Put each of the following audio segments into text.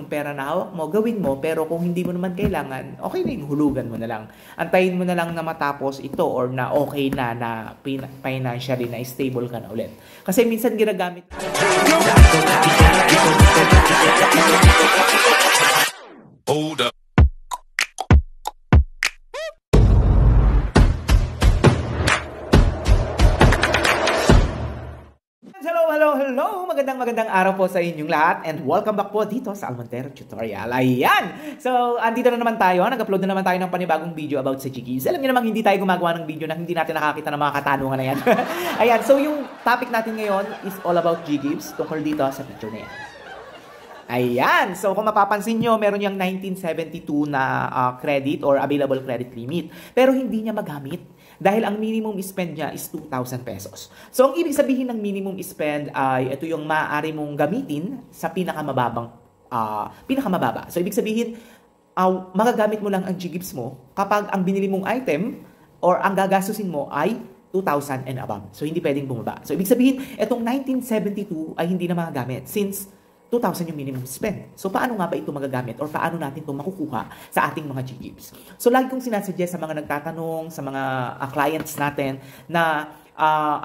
yung pera na hawak mo, gawin mo, pero kung hindi mo naman kailangan, okay na yung hulugan mo na lang. Antayin mo na lang na matapos ito or na okay na financially na stable ka na ulit. Kasi minsan ginagamit Hold up. Hello! Magandang araw po sa inyong lahat and welcome back po dito sa Almontero Tutorial. Ayan! So, andito na naman tayo. Nag-upload na naman tayo ng panibagong video about sa Ggives. Alam niyo namang hindi tayo gumagawa ng video na hindi natin nakakita ng mga katanungan na yan. Ayan, so yung topic natin ngayon is all about Ggives tungkol dito sa picture na yan. Ayan! So, kung mapapansin nyo, meron yung 1972 na credit or available credit limit. Pero hindi niya magamit. Dahil ang minimum spend niya is 2,000 pesos. So, ang ibig sabihin ng minimum spend ay ito yung maaari mong gamitin sa pinakamababa. So, ibig sabihin, magagamit mo lang ang Ggives mo kapag ang binili mong item or ang gagastusin mo ay 2,000 and above. So, hindi pwedeng bumaba. So, ibig sabihin, itong 1972 ay hindi na magagamit since 2,000 yung minimum spend. So, paano nga ba ito magagamit or paano natin ito makukuha sa ating mga Ggives? So, lagi kong sinasuggest sa mga nagtatanong, sa mga clients natin na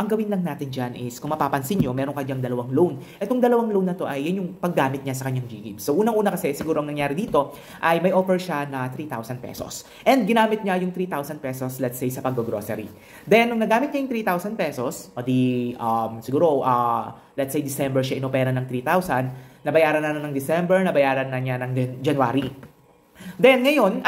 ang gawin lang natin dyan is, kung mapapansin nyo, meron ka dyang dalawang loan. Itong dalawang loan na to ay yan yung paggamit niya sa kanyang Ggives. So, unang-una kasi, siguro ang nangyari dito ay may offer siya na 3,000 pesos. And ginamit niya yung 3,000 pesos, let's say, sa pag-grocery. Then, nung nagamit niya yung 3,000 pesos, o di, siguro, let's say, December siya inopera ng 3,000, nabayaran na ng December, nabayaran na niya ng January. Then ngayon,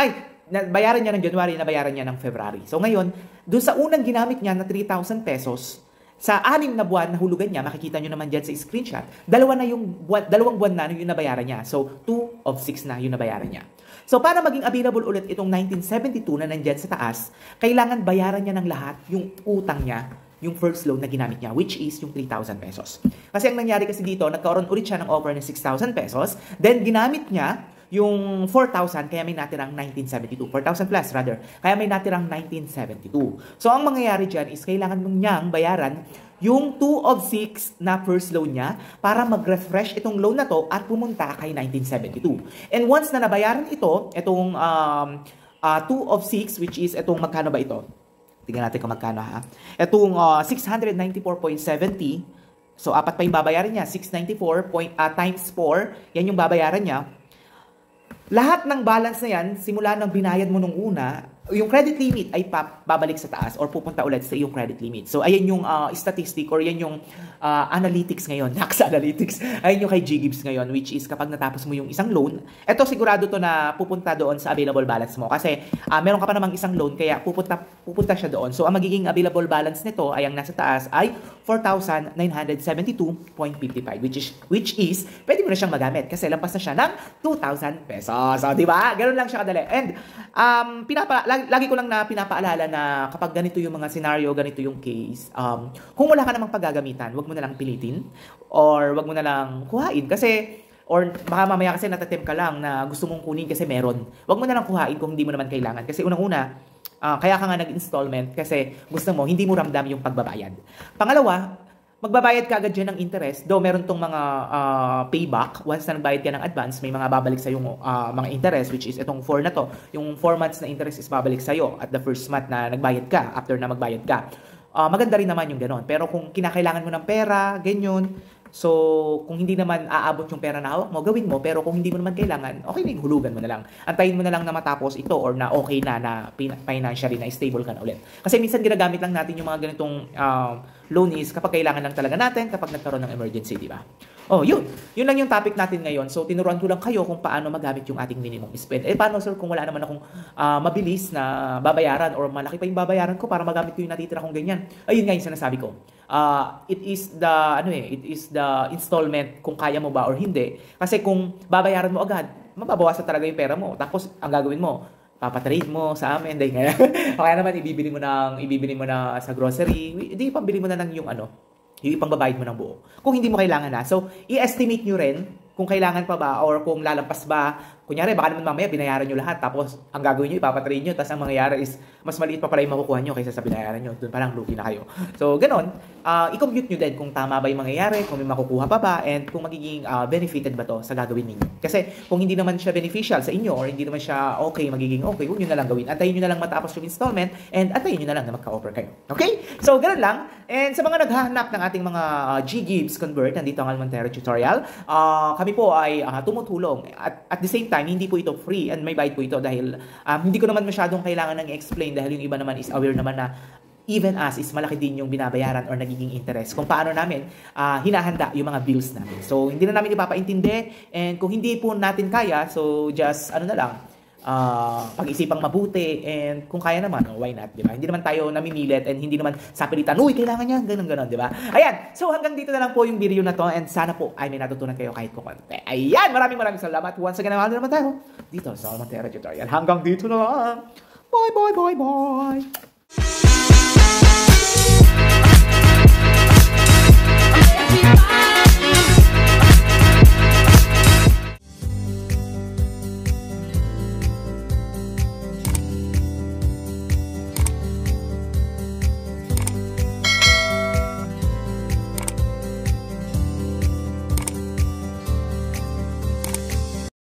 nabayaran niya ng January, nabayaran niya ng February. So ngayon, doon sa unang ginamit niya na 3,000 pesos, sa 6 na buwan na hulugan niya, makikita nyo naman dyan sa screenshot, dalawang buwan na yung nabayaran niya. So 2 of 6 na yung nabayaran niya. So para maging available ulit itong 1972 na nandyan sa taas, kailangan bayaran niya ng lahat yung utang niya, yung first loan na ginamit niya, which is yung 3,000 pesos. Kasi ang nangyari kasi dito, nagkaroon ulit siya ng offer ng 6,000 pesos, then ginamit niya yung 4,000, kaya may natirang 1972. 4,000 plus rather, kaya may natirang 1972. So ang mangyayari dyan is kailangan mong niyang bayaran yung 2 of 6 na first loan niya para mag-refresh itong loan na to at pumunta kay 1972. And once na nabayaran ito, itong 2 of 6, which is itong magkano ba ito? Tingnan natin kung magkano ha. Itong 694.70. So, apat pa yung babayaran niya. 694 times 4. Yan yung babayaran niya. Lahat ng balance na yan, simula ng binayad mo nung una, yung credit limit ay babalik sa taas or pupunta ulit sa iyong credit limit. So, ayan yung statistic or yan yung analytics ngayon. Nax analytics. Ayan yung kay Ggives ngayon, which is kapag natapos mo yung isang loan, eto sigurado to na pupunta doon sa available balance mo. Kasi meron ka pa namang isang loan, kaya pupunta siya doon. So, ang magiging available balance nito ay ang nasa taas ay 4,972.55, which is pwede mo na siyang magamit kasi lampas na siya ng 2,000 pesos. So, di ba? Ganun lang siya kadali. And lagi ko lang na pinapaalala na kapag ganito yung mga scenario, ganito yung case, kung wala ka namang paggagamitan, wag mo na lang pilitin or wag mo na lang kuhain kasi or baka mamaya kasi natatempt ka lang na gusto mong kunin kasi meron. Wag mo na lang kuhain kung hindi mo naman kailangan kasi unang-una, kaya ka nga nag-installment kasi gusto mo, hindi mo ramdam yung pagbabayad. Pangalawa, magbabayad ka agad dyan ng interest. Though meron tong mga payback. Once na nagbayad ka ng advance, may mga babalik sa yung mga interest, which is itong 4 na to. Yung 4 months na interest is babalik sa'yo at the first month na nagbayad ka, after na magbayad ka. Maganda rin naman yung ganon. Pero kung kinakailangan mo ng pera, ganyan, so kung hindi naman aabot yung pera na hawak mo, gawin mo. Pero kung hindi mo naman kailangan, okay na yung hulugan mo na lang. Antayin mo na lang na matapos ito or na okay na financially na stable ka na ulit. Kasi minsan ginagamit lang natin yung mga ganitong loan is kapag kailangan lang talaga natin, kapag nagkaroon ng emergency, di ba? Oh, yun lang yung topic natin ngayon. So, tinuruan ko lang kayo kung paano magamit yung ating minimum spend. Paano sir kung wala naman akong mabilis na babayaran or malaki pa yung babayaran ko para magamit ko yung natitira kong ganyan? Ayun nga yung sinasabi ko. It is the installment kung kaya mo ba or hindi. Kasi kung babayaran mo agad, mababawasan talaga yung pera mo. Tapos, ang gagawin mo, papatrade mo sa amin, dahil nga. Kaya naman, ibibili mo na sa grocery, pambili mo na ng yung yung ipangbabayad mo ng buo. Kung hindi mo kailangan na. So, i-estimate nyo rin kung kailangan pa ba or kung lalampas ba. Kunyari, baka naman mamaya binayaran nyo lahat tapos ang gagawin nyo, ipapatrain nyo, tapos ang mangyayari is mas maliit pa pala yung makukuha nyo kaysa sa binayaran nyo. Doon parang lugi na kayo. So, ganon. I-compute nyo din kung tama ba yung mangyayari, kung may makukuha pa ba, and kung magiging benefited ba to sa gagawin ninyo. Kasi kung hindi naman siya beneficial sa inyo or hindi naman siya magiging okay, huwag nyo na lang gawin. Antayin nyo na lang matapos yung installment and antayin nyo na lang na magka-offer kayo. Okay? So, ganon lang. And sa mga naghahanap ng ating mga G-Gibbs Convert, nandito ang Almontero Tutorial, kami po ay tumutulong. At the same time, hindi po ito free and may bayad po ito dahil hindi ko naman masyadong kailangan ng explain dahil yung iba naman is aware naman na even us is malaki din yung binabayaran or nagiging interest kung paano namin hinahanda yung mga bills namin. So, hindi na namin ipapaintindi and kung hindi po natin kaya, so just na lang, pag-isipang mabuti and kung kaya naman, why not, di ba? Hindi naman tayo namimilit and hindi naman sa pilitan, uy, kailangan niya, ganun, di ba? Ayan, so hanggang dito na lang po yung video na to and sana po ay may natutunan kayo kahit kukonti. Ayan, maraming salamat. Once again, naman tayo dito sa Almontero Tutorial. Hanggang dito na lang. Bye.